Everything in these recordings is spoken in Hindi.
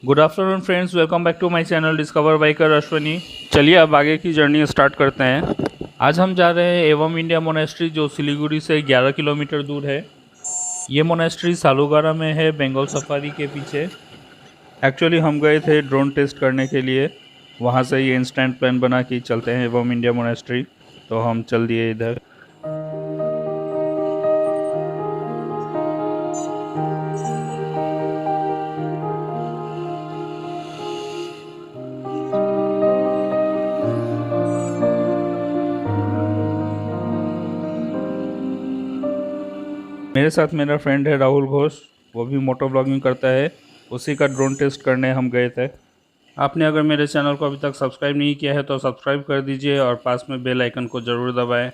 Good afternoon friends, welcome back to my channel Discover Biker Ashwani. चलिए अब आगे की जर्नी स्टार्ट करते हैं। आज हम जा रहे हैं एवम इंडिया मोनेस्ट्री, जो सिलीगुड़ी से 11 किलोमीटर दूर है। ये मोनेस्ट्री सालुगारा में है, बंगाल सफारी के पीछे। एक्चुअली हम गए थे ड्रोन टेस्ट करने के लिए, वहाँ से ये इंस्टेंट प्लान बना कि चलते हैं एवम इंडिया मोनेस्ट्री, तो हम चल दिए इधर। मेरे साथ मेरा फ्रेंड है राहुल घोष, वो भी मोटो ब्लॉगिंग करता है। उसी का ड्रोन टेस्ट करने हम गए थे। आपने अगर मेरे चैनल को अभी तक सब्सक्राइब नहीं किया है तो सब्सक्राइब कर दीजिए और पास में बेल आइकन को ज़रूर दबाएं।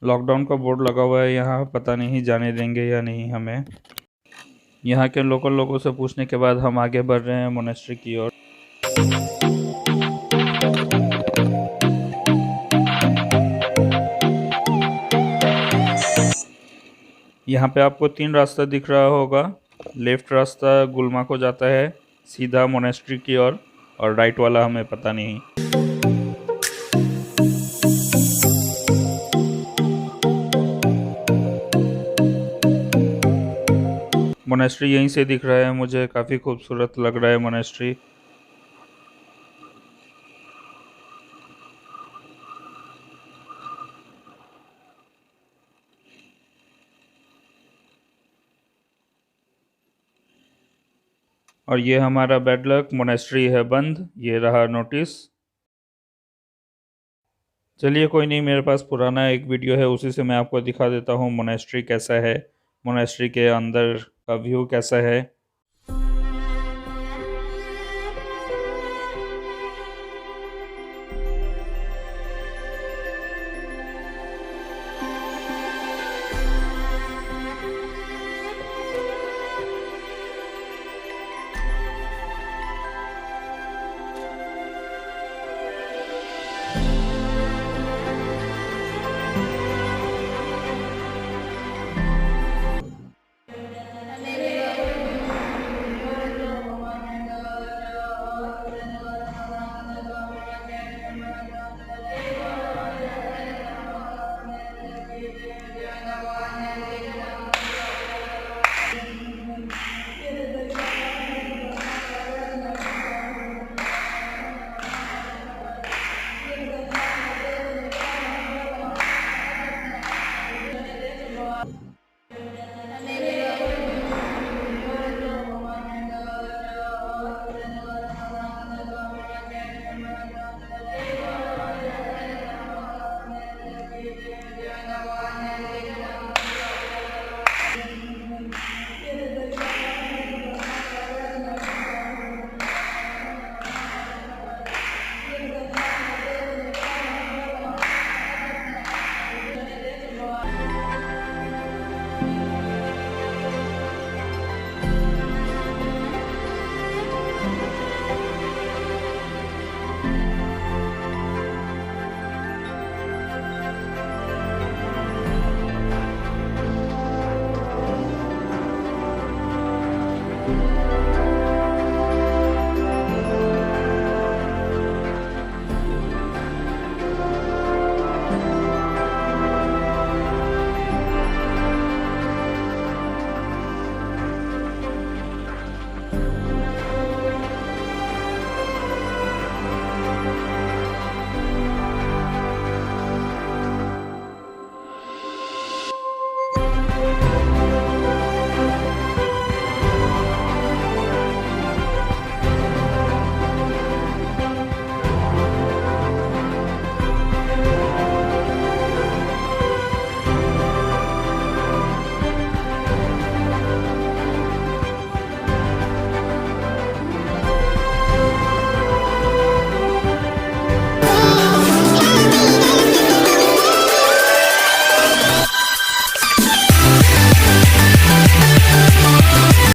लॉकडाउन का बोर्ड लगा हुआ है यहाँ, पता नहीं जाने देंगे या नहीं हमें। यहाँ के लोकल लोगों से पूछने के बाद हम आगे बढ़ रहे हैं मोनेस्ट्री की ओर। यहाँ पे आपको 3 रास्ता दिख रहा होगा। लेफ्ट रास्ता गुलमा को जाता है सीधा मोनेस्ट्री की ओर, और राइट वाला हमें पता नहीं। मोनेस्ट्री यहीं से दिख रहा है मुझे, काफ़ी खूबसूरत लग रहा है मोनेस्ट्री। और ये हमारा बैड लक, मोनेस्ट्री है बंद, ये रहा नोटिस। चलिए कोई नहीं, मेरे पास पुराना एक वीडियो है, उसी से मैं आपको दिखा देता हूँ मोनेस्ट्री कैसा है, मोनेस्ट्री के अंदर का व्यू कैसा है।